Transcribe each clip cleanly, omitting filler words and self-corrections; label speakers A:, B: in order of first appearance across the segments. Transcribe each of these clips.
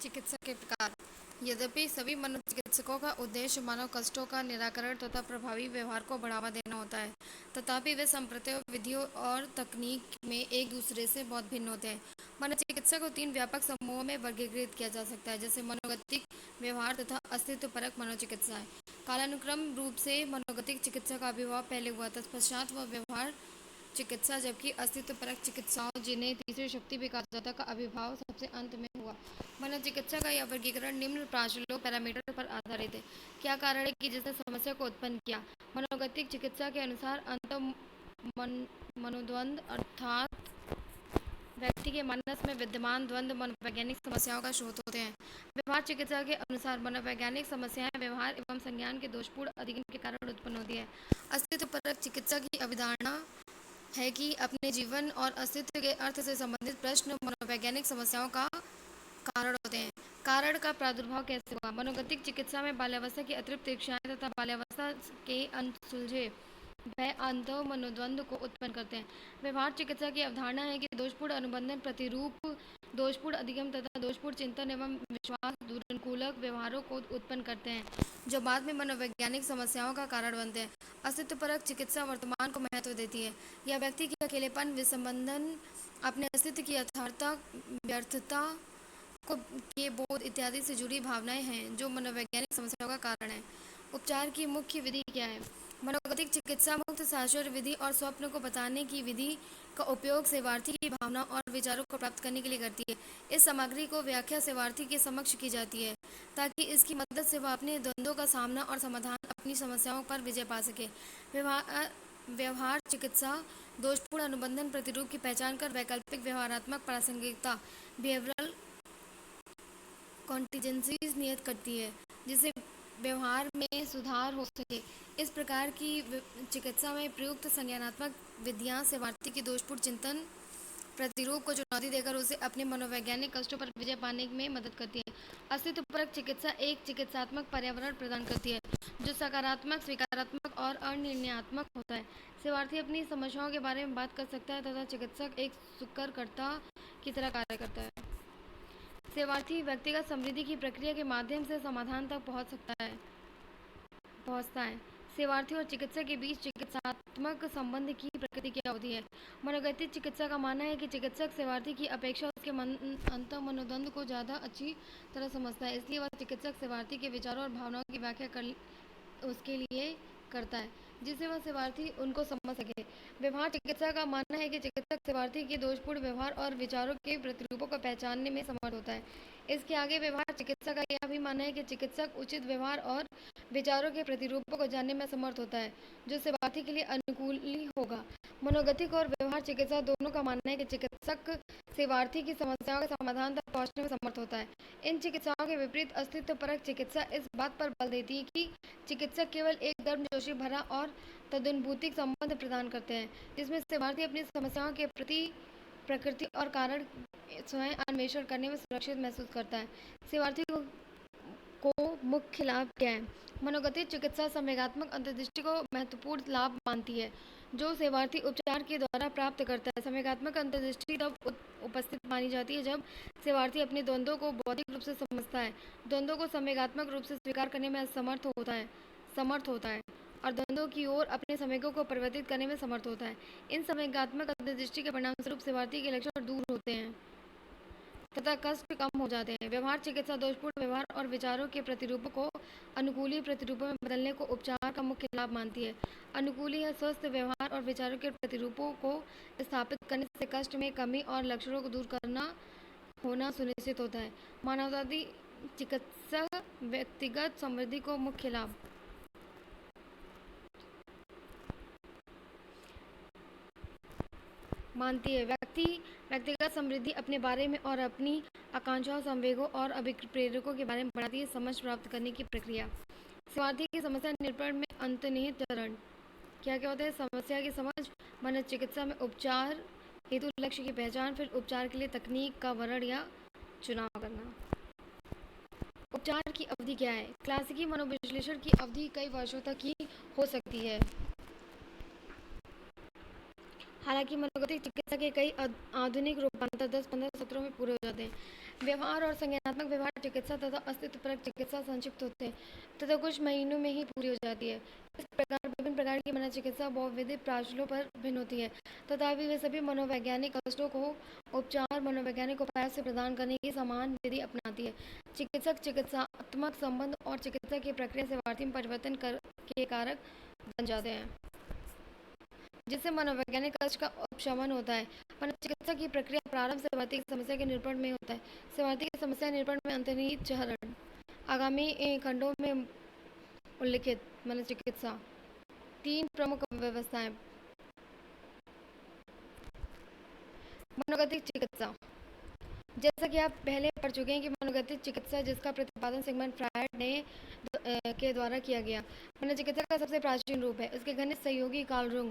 A: चिकित्सा के प्रकार। यद्यपि सभी मनोचिकित्सकों का उद्देश्य मानव कष्टों का निराकरण तथा प्रभावी व्यवहार को बढ़ावा देना होता है, तथापि वे संप्रदायों, विधियों और तकनीक में एक दूसरे से बहुत भिन्न होते हैं। मनोचिकित्सा को तीन व्यापक समूहों में वर्गीकृत किया जा सकता है, जैसे मनोगतिक, व्यवहार तथा अस्तित्वपरक मनोचिकित्साएं। कालानुक्रम रूप से मनोगतिक चिकित्सा का आविर्भाव पहले हुआ, तत्पश्चात वह व्यवहार चिकित्सा, जबकि अस्तित्वपरक चिकित्साओं, जिन्हें तीसरी शक्ति भी कहा जाता है, का आविर्भाव सबसे अंत में हुआ। मनोचिकित्सा का यह वर्गीकरण निम्न प्राचलो पैरामीटर पर आधारित है। क्या कारण है कि जिसने समस्या को उत्पन्न किया? मनोगतिक चिकित्सा के अनुसार मनोद्वंद अर्थात व्यक्ति के मानस में विद्यमान द्वंद्व मनोवैज्ञानिक समस्याओं का स्रोत होते हैं। व्यवहार चिकित्सा के अनुसार मनोवैज्ञानिक समस्याएं व्यवहार एवं संज्ञान के दोषपूर्ण अधिगम के कारण उत्पन्न होती है। अस्तित्वपरक चिकित्सा की अवधारणा है कि अपने जीवन और अस्तित्व के अर्थ से संबंधित प्रश्न मनोवैज्ञानिक समस्याओं का कारण होते हैं। कारण का प्रादुर्भाव कैसे हुआ? मनोगतिक चिकित्सा में बाल्यावस्था की अतृप्त इच्छाएं तथा बाल्यावस्था के अनसुलझे भय अंतः मनोद्वंद को उत्पन्न करते हैं। व्यवहार चिकित्सा की अवधारणा है कि दोषपूर्ण अनुबंधन, प्रतिरूप, दोषपूर्ण अधिगम तथा दोषपूर्ण चिंतन एवं विश्वास दुरनुकूलक व्यवहारों को उत्पन्न करते हैं, जो बाद में मनोवैज्ञानिक समस्याओं का कारण बनते हैं। अस्तित्वपरक चिकित्सा वर्तमान को महत्व देती है। यह व्यक्ति के अकेलेपन, विसंबंधन, अपने अस्तित्व की यथार्थता, व्यर्थता के बोध इत्यादि से जुड़ी भावनाएं हैं, जो मनोवैज्ञानिक समस्याओं का कारण है। उपचार की मुख्य विधि क्या है? मनोगतिक चिकित्सा मुक्त साक्षर विधि और स्वप्न को बताने की विधि का उपयोग सेवार्थी की भावना और विचारों को प्राप्त करने के लिए करती है। इस सामग्री को व्याख्या सेवार्थी के समक्ष की जाती है, ताकि इसकी मदद से वह अपने द्वंद्वों का सामना और समाधान, अपनी समस्याओं पर विजय पा सके। व्यवहार चिकित्सा दोषपूर्ण अनुबंधन, प्रतिरूप की पहचान कर वैकल्पिक व्यवहारात्मक प्रासंगिकता, बिहेवियरल कॉन्टिजेंसीज नियत करती है, जिससे व्यवहार में सुधार हो सके। इस प्रकार की चिकित्सा में प्रयुक्त संज्ञानात्मक विधियां सेवार्थी की दोषपूर्ण चिंतन, प्रतिरूप को चुनौती देकर उसे अपने मनोवैज्ञानिक कष्टों पर विजय पाने में मदद करती है। अस्तित्वपरक चिकित्सा एक चिकित्सात्मक पर्यावरण प्रदान करती है, जो सकारात्मक, स्वीकारात्मक और अनिर्णयात्मक होता है। सेवार्थी अपनी समस्याओं के बारे में बात कर सकता है तथा चिकित्सक एक सुकरकर्ता की तरह कार्य करता है। सेवार्थी व्यक्तिगत समृद्धि की प्रक्रिया के माध्यम से समाधान तक पहुंचता है। सेवार्थी और चिकित्सक के बीच चिकित्सात्मक संबंध की प्रकृति की अवधि है। मनोगतिक चिकित्सा का मानना है कि चिकित्सक सेवार्थी की अपेक्षा उसके अंतः मनोद्वंद को ज़्यादा अच्छी तरह समझता है, इसलिए वह चिकित्सक सेवार्थी के विचारों और भावनाओं की व्याख्या उसके लिए करता है, जिससे वह सेवार्थी उनको समझ सके। व्यवहार चिकित्सा का मानना है कि चिकित्सक सेवार्थी के दोषपूर्ण व्यवहार और विचारों के प्रतिरूपों को पहचानने में समर्थ होता है। इसके आगे व्यवहार चिकित्सा का यह भी मानना है कि चिकित्सक उचित व्यवहार और विचारों के प्रतिरूपों को जानने में समर्थ होता है, जो सेवार्थी के लिए अनुकूल होगा। मनोगतिक और व्यवहार चिकित्सा दोनों का मानना है कि चिकित्सक सेवार्थी की समस्याओं के समाधान तक पहुंचने में समर्थ होता है। इन चिकित्साओं के विपरीत अस्तित्वपरक चिकित्सा इस बात पर बल देती है कि चिकित्सक केवल एक गर्मजोशी भरा और तदनुभूतिक संबंध प्रदान करते हैं, जिसमें सेवार्थी अपनी समस्याओं के प्रति प्रकृति और कारण स्वयं अन्वेषण करने में सुरक्षित महसूस करता है। सेवार्थी को मुख्य लाभ क्या है? मनोगतिक चिकित्सा संवेगात्मक अंतर्दृष्टि को महत्वपूर्ण लाभ मानती है, जो सेवार्थी उपचार के द्वारा प्राप्त करता है। संवेगात्मक अंतर्दृष्टि तब उपस्थित मानी जाती है जब सेवार्थी अपने द्वंद्वों को बौद्धिक रूप से समझता है, द्वंद्वों को संवेगात्मक रूप से स्वीकार करने में समर्थ होता है और द्वंद्वों की ओर अपने संवेगों को परिवर्तित करने में समर्थ होता है। इन संवेगात्मक अंतर्दृष्टि के परिणामस्वरूप सेवार्थी के लक्षण दूर होते हैं तथा कष्ट कम हो जाते हैं। व्यवहार चिकित्सा दोषपूर्ण व्यवहार और विचारों के प्रतिरूपों को अनुकूली प्रतिरूपों में बदलने को उपचार का मुख्य लाभ मानती है। अनुकूली या स्वस्थ व्यवहार और विचारों के प्रतिरूपों को स्थापित करने से कष्ट में कमी और लक्षणों को दूर करना होना सुनिश्चित होता है। मानववादी चिकित्सा व्यक्तिगत समृद्धि को मुख्य लाभ मानती है। व्यक्तिगत समृद्धि अपने बारे में और अपनी आकांक्षाओं, संवेगों और अभिप्रेरकों के बारे में बढ़ाती है। समझ प्राप्त करने की प्रक्रिया। सेवार्थी की समस्या निरूपण में अंतर्निहित चरण क्या क्या होता है? समस्या की समझ, मनोचिकित्सा में उपचार हेतु लक्ष्य की पहचान, फिर उपचार के लिए तकनीक का वर्णन या चुनाव करना। उपचार की अवधि क्या है? क्लासिकी मनोविश्लेषण की अवधि कई वर्षों तक की हो सकती है। हालांकि मनोगतिक चिकित्सा के कई आधुनिक रूपांतर 10-15 सत्रों में पूरे हो जाते हैं। व्यवहार और संज्ञानात्मक व्यवहार चिकित्सा तथा अस्तित्वपरक चिकित्सा संक्षिप्त होते हैं तथा कुछ महीनों में ही पूरी हो जाती है। इस प्रकार विभिन्न प्रकार की मनोचिकित्सा बहुविध प्राचलों पर भिन्न होती है, तथापि वे सभी मनोवैज्ञानिक कष्टों को उपचार मनोवैज्ञानिक उपायों से प्रदान करने की समान विधि अपनाती है। चिकित्सक चिकित्सात्मक संबंध और चिकित्सा की प्रक्रिया सेवार्थी में परिवर्तन के कारक बन जाते हैं, जिससे मनोवैज्ञानिक कष्ट का उपशमन होता है। मनोचिकित्सा की प्रक्रिया प्रारंभ सेवार्थी की समस्या के निरूपण में होता है। सेवार्थी की समस्या निरूपण में अंतर्निहित चरण आगामी खंडों में उल्लिखित। मनोचिकित्सा तीन प्रमुख व्यवस्थाएं। मनोगतिक चिकित्सा, जैसा कि आप पहले पढ़ चुके हैं कि मनोगतिक चिकित्सा जिसका प्रतिपादन सिगमंड फ्रायड ने के द्वारा किया गया मनोचिकित्सा का सबसे प्राचीन रूप है। इसके घनिष्ठ सहयोगी कार्ल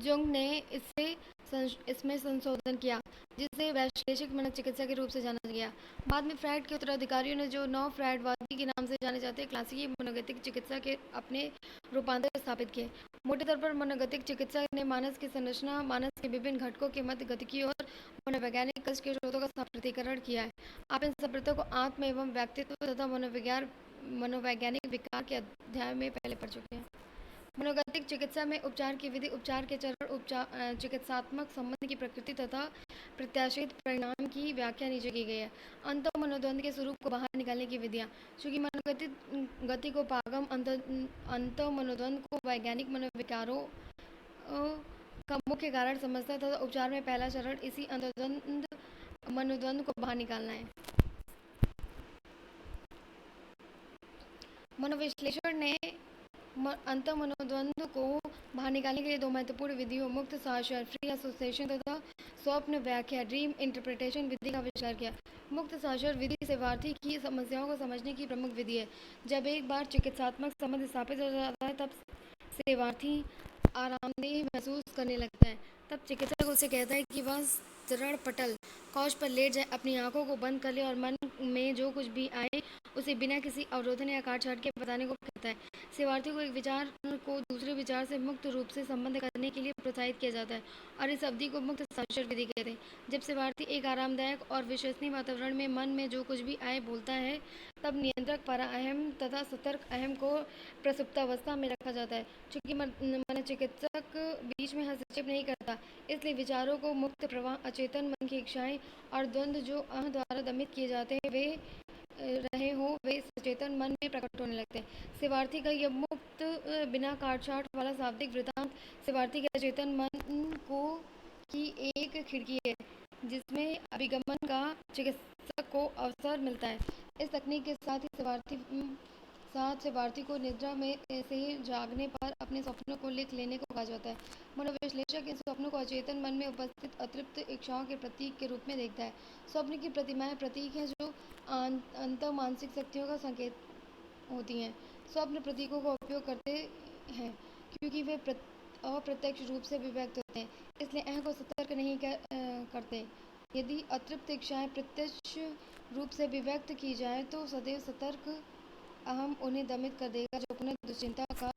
A: जुंग ने इसमें संशोधन किया, जिसे वैश्लेषिक मनोचिकित्सा के रूप से जाना गया। बाद में फ्रायड के उत्तराधिकारियों ने जो नौ फ्रायडवादी के नाम से जाने जाते हैं क्लासिकी मनोगतिक चिकित्सा के अपने रूपांतर स्थापित किए। मोटे तौर पर मनोगतिक चिकित्सा ने मानस की संरचना, मानस के विभिन्न घटकों के मध्य गतिकी और मनोवैज्ञानिक कष्ट के स्रोतों का साप्रतीकरण किया है। आप इन संप्रदायों को आत्म एवं व्यक्तित्व तथा मनोवैज्ञानिक विकार के अध्याय में पहले पढ़ चुके हैं। मनोगतिक चिकित्सा में उपचार की विधि, उपचार के चरण, चिकित्सात्मक संबंध की प्रकृति तथा प्रत्याशित परिणाम की व्याख्या नीचे की गई है। अंत मनोद्वंद के स्वरूप को बाहर निकालने की विधियाँ, चूँकि मनोगतिक गति को पागम, अंत मनोद्वंद को वैज्ञानिक मनोविकारों का मुख्य कारण समझता है तथा उपचार में पहला चरण इसी अंतर्द्वंद मनोद्वंद को बाहर निकालना है। मनोविश्लेषण ने अंत मनोद्वंद को बाहर निकालने के लिए दो महत्वपूर्ण विधियों, मुक्त साक्षर फ्री एसोसिएशन तथा स्वप्न व्याख्या ड्रीम इंटरप्रिटेशन विधि का आविष्कार किया। मुक्त साक्षर विधि सेवार्थी की समस्याओं को समझने की प्रमुख विधि है। जब एक बार चिकित्सात्मक संबंध स्थापित हो जाता है तब सेवार्थी आरामदेह महसूस करने लगता है। तब चिकित्सक उसे कहता है कि वह दृढ़ पटल कौश पर लेट जाए, अपनी आंखों को बंद कर ले और मन में जो कुछ भी आए उसे बिना किसी अवरोधन या काट-छाँट के बताने को कहता है। सेवार्थी को एक विचार को दूसरे विचार से मुक्त रूप से संबंध करने के लिए प्रोत्साहित किया जाता है और इस अवधि को मुक्त साक्षर विधि कहते हैं। जब सेवार्थी एक आरामदायक और विश्वसनीय वातावरण में मन में जो कुछ भी आए बोलता है, तब नियंत्रक पराअहम तथा सतर्क अहम को प्रसुप्तावस्था में रखा जाता है। चूँकि मनोचिकित्सक बीच में हस्तक्षेप नहीं करता, इसलिए विचारों को मुक्त प्रवाह, अचेतन मन की इच्छाएं और द्वंद्व जो अह द्वारा दमित किए जाते हैं वे रहे हो वे सचेतन मन में प्रकट होने लगते हैं। सेवार्थी का यह मुक्त बिना काट-छाँट वाला शाब्दिक वृत्तांत सेवार्थी के अचेतन मन को की एक खिड़की है, जिसमें अभिगमन का चिकित्सक को अवसर मिलता है। इस तकनीक के साथ सेवार्थी को निद्रा में से जागने पर अपने स्वप्नों को लिख लेने को कहा जाता है। मनोविश्लेषक इन स्वप्नों को अचेतन मन में उपस्थित अतृप्त इच्छाओं के प्रतीक के रूप में देखता है। स्वप्न की प्रतिमाएं प्रतीक हैं जो अंत मानसिक शक्तियों का संकेत होती हैं। स्वप्न प्रतीकों का उपयोग करते हैं क्योंकि वे अप्रत्यक्ष रूप से अभिव्यक्त होते हैं, इसलिए अह को सतर्क नहीं करते। यदि अतृप्त इच्छाएं प्रत्यक्ष रूप से अभिव्यक्त की जाए तो सदैव सतर्क अहम उन्हें दमित कर देगा, जो पुनः दुश्चिंता का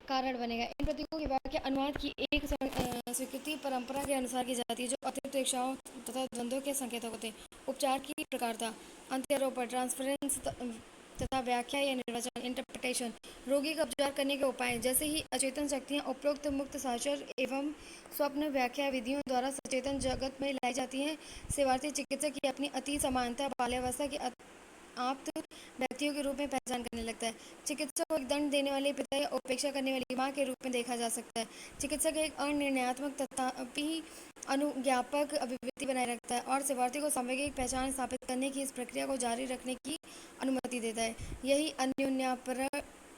A: कारण बनेगा। इन प्रतीकों की व्याख्या अनुवाद की एक स्वीकृति परंपरा के अनुसार की जाती है, जो अतिरिक्त इच्छाओं तथा द्वंद्वों के संकेतक होते हैं। उपचार की प्रकारता, अंत्यारोपण, ट्रांसफरेंस तथा व्याख्या या निर्वचन इंटरप्रिटेशन। रोगी का उपचार करने के उपाय, जैसे ही अचेतन शक्तियाँ उपरोक्त मुक्त साक्षर एवं स्वप्न व्याख्या विधियों द्वारा सचेतन जगत में लाई जाती हैं। सेवार्थी चिकित्सक की अपनी अति समानता बाल्यावस्था की आप्त व्यक्तियों के रूप में पहचान करने लगता है। चिकित्सक को एक दंड देने वाले पिता या उपेक्षा करने वाली माँ के रूप में देखा जा सकता है। चिकित्सक एक अनिर्णयात्मक तथापि अनुज्ञापक अभिव्यक्ति बनाए रखता है और सेवार्थी को सामूहिक पहचान स्थापित करने की इस प्रक्रिया को जारी रखने की अनुमति देता है। यही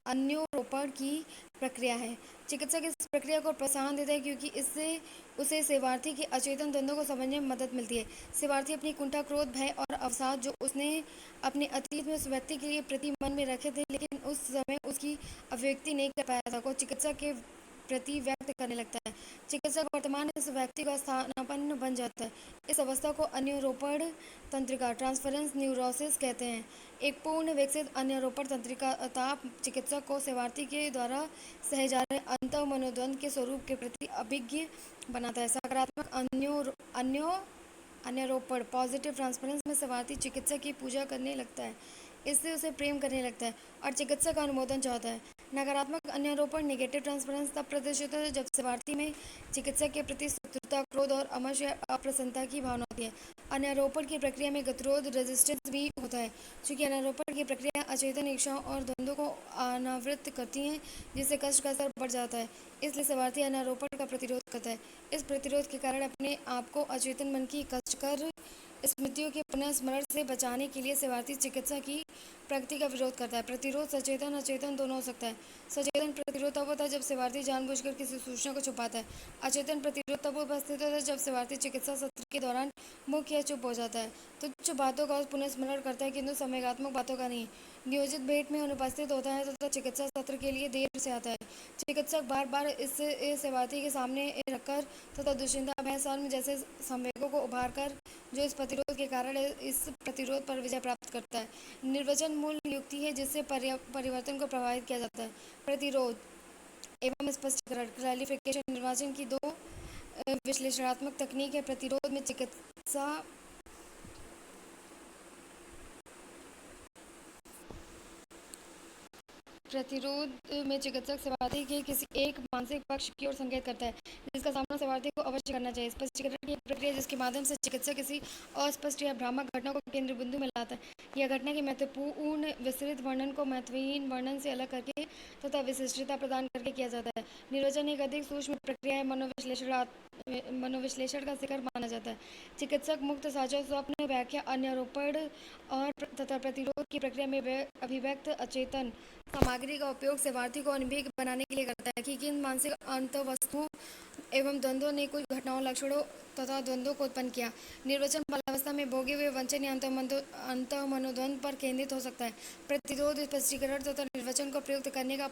A: अन्योरोपण की प्रक्रिया है। चिकित्सक इस प्रक्रिया को प्रोत्साहन देता है क्योंकि इससे उसे सेवार्थी के अचेतन द्वंद्वों को समझने में मदद मिलती है। सेवार्थी अपनी कुंठा, क्रोध, भय और अवसाद जो उसने अपने अतीत में उस व्यक्ति के प्रति मन में रखे थे लेकिन उस समय उसकी अभिव्यक्ति नहीं कर पाया था, को चिकित्सक के प्रति व्यक्त करने लगता है। चिकित्सक वर्तमान इस व्यक्ति का स्थानापन्न बन जाता है। इस अवस्था को अन्यरोपण तंत्रिका ट्रांसफरेंस न्यूरोसिस कहते हैं। एक पूर्ण विकसित अन्यरोपण तंत्रिका ताप चिकित्सक को सेवार्थी के द्वारा सहे जा रहे अंत मनोद्वंद के स्वरूप के प्रति अभिज्ञ बनाता है। सकारात्मक अन्यरोपण पॉजिटिव ट्रांसफरेंस में सेवार्थी चिकित्सक की पूजा करने लगता है, इससे उसे प्रेम करने लगता है और चिकित्सक का अनुमोदन चाहता है। नकारात्मक अन्यारोपण नेगेटिव ट्रांसफरेंस तब प्रदर्शित होता है जब सेवार्थी में चिकित्सक के प्रति शत्रुता, क्रोध और अमर्ष या अप्रसन्नता की भावना होती है। अन्यारोपण की प्रक्रिया में गतिरोध रेजिस्टेंस भी होता है। चूंकि अन्यारोपण की प्रक्रिया अचेतन इच्छाओं और द्वंद्वों को अनावृत करती है, जिससे कष्ट का स्तर बढ़ जाता है, इसलिए सेवार्थी अन्यारोपण का प्रतिरोध करता है। इस प्रतिरोध के कारण अपने आप को अचेतन मन की कष्टकर स्मृतियों के पुनः स्मरण से बचाने के लिए सेवार्थी चिकित्सा की प्रगति का विरोध करता है। प्रतिरोध सचेतन अचेतन दोनों हो सकता है। सचेतन प्रतिरोध तब होता है जब सेवार्थी जानबूझकर किसी सूचना को छुपाता है। अचेतन प्रतिरोध तब उपस्थित होता है जब सेवार्थी चिकित्सा सत्र के दौरान मुख्य या चुप हो जाता है, तुच्छ बातों का पुनः स्मरण करता है किंतु संवेगात्मक बातों का नहीं। नियोजित भेंट में अनुपस्थित होता है तथा चिकित्सा सत्र के लिए देर से आता है। चिकित्सक बार बार इस सेवार्थी के सामने रखकर तथा दुश्चिंता, भय, शर्म जैसे संवेगों को उभार कर जो इस प्रतिरोध के कारण इस प्रतिरोध पर विजय प्राप्त करता है। निर्वचन मूल युक्ति है जिससे परिवर्तन को प्रभावित किया जाता है। प्रतिरोध एवं स्पष्टीकरण क्लैरिफिकेशन निर्वाचन की दो विश्लेषणात्मक तकनीक है। प्रतिरोध में चिकित्सा चिकित्सक सेवार्थी के किसी एक मानसिक पक्ष की ओर संकेत करता है जिसका सामना सेवार्थी को अवश्य करना चाहिए। स्पष्टीकरण की प्रक्रिया जिसके माध्यम से चिकित्सक किसी अस्पष्ट या भ्रामक घटना को केंद्र बिंदु में लाता है। यह घटना के महत्वपूर्ण विस्तृत वर्णन को महत्वहीन वर्णन से अलग करके तथा विशिष्टता प्रदान करके किया जाता है। निर्वचन एक अधिक सूक्ष्म प्रक्रिया है, मनोविश्लेषण का शिखर माना जाता है। चिकित्सक मुक्त साझा स्वप्न व्याख्या अन्यारोपण और तथा प्रतिरोध की प्रक्रिया में अभिव्यक्त अचेतन सामग्री का उपयोग सेवार्थी को अनुभवी बनाने के लिए करता है कि किन मानसिक अंतःवस्तुओं एवं द्वंद्वों ने कुछ घटनाओं, लक्षणों तथा द्वंद्वों को उत्पन्न किया। निर्वचन बाल्यावस्था में भोगे हुए वंचन या अंतः मनोद्वंद पर केंद्रित हो सकता है। प्रतिरोध स्पष्टीकरण तथा निर्वचन को प्रयुक्त करने का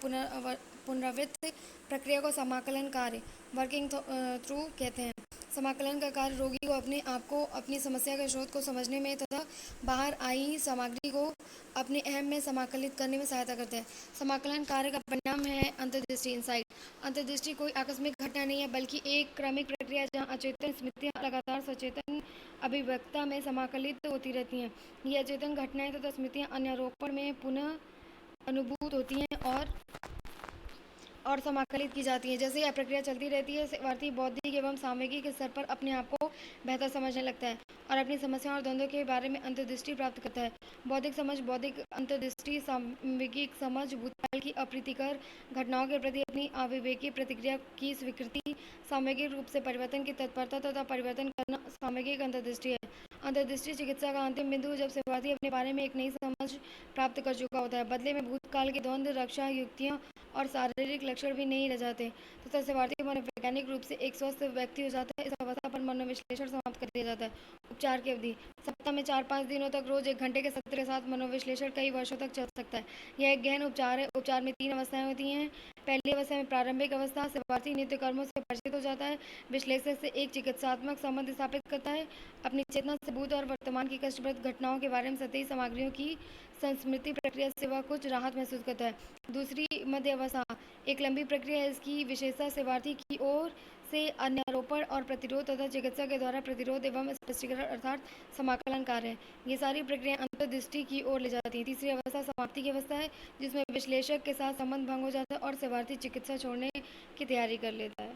A: पुनरावृत्त प्रक्रिया को समाकलन कार्य वर्किंग थ्रू कहते हैं। समाकलन का कार्य रोगी को अपने आप को, अपनी समस्या के स्रोत को समझने में तथा बाहर आई सामग्री को अपने अहम में समाकलित करने में सहायता करता है। समाकलन कार्य का परिणाम है अंतर्दृष्टि इंसाइट। अंतर्दृष्टि कोई आकस्मिक घटना नहीं है बल्कि एक क्रमिक प्रक्रिया जहाँ अचेतन स्मृतियाँ लगातार सचेतन अभिव्यक्ता में समाकलित होती रहती हैं। ये अचेतन घटनाएं तथा स्मृतियाँ अन्यारोपण में पुनः अनुभूत होती हैं और समाकलित की जाती हैं। जैसे यह प्रक्रिया चलती रहती है, सेवार्थी बौद्धिक एवं सामयिक स्तर पर अपने आप को बेहतर समझने लगता है और अपनी समस्याओं और द्वंद्वों के बारे में अंतर्दृष्टि प्राप्त करता है। बौद्धिक समझ, बौद्धिक अंतर्दृष्टि, सामयिक समझ, भूतकाल की अप्रीतिकर घटनाओं के प्रति अपनी अविवेकी प्रतिक्रिया की स्वीकृति, सामयिक रूप से परिवर्तन की तत्परता तथा परिवर्तन करना सामयिक अंतर्दृष्टि है। अंतर्दृष्टि चिकित्सा का अंतिम बिंदु जब सेवार्थी अपने बारे में एक नई समझ प्राप्त कर चुका होता है। बदले में भूतकाल के द्वंद्व, रक्षा युक्तियाँ और शारीरिक लक्षण भी नहीं रह जाते तथा सेवार्थी मनोवैज्ञानिक रूप से एक स्वस्थ व्यक्ति हो जाता है। इस अवस्था पर मनोविश्लेषण समाप्त कर दिया जाता है। उपचार की अवधि सप्ताह में 4-5 दिनों तक रोज 1 घंटे के सत्र के साथ मनोविश्लेषण कई वर्षों तक चल सकता है। यह एक गहन उपचार है। उपचार में 3 अवस्थाएं होती हैं। पहली अवस्था में प्रारंभिक अवस्था, सेवार्थी नित्य कर्मों से परिचित हो जाता है, विश्लेषक से एक चिकित्सात्मक संबंध स्थापित करता है, अपनी चेतना से भूत और वर्तमान की कष्टप्रद घटनाओं के बारे में सतही सामग्रियों की संस्मृति प्रक्रिया से वह कुछ राहत महसूस करता है। दूसरी मध्य अवस्था एक लंबी प्रक्रिया है। इसकी विशेषता सेवार्थी की ओर से अन्यारोपण और प्रतिरोध तथा चिकित्सा के द्वारा प्रतिरोध एवं स्पष्टीकरण अर्थात समाकलन कार्य है। ये सारी प्रक्रिया अंतर्दृष्टि की ओर ले जाती है। तीसरी अवस्था समाप्ति की अवस्था है जिसमें विश्लेषक के साथ संबंध भंग हो जाता है और सेवार्थी चिकित्सा छोड़ने की तैयारी कर लेता है।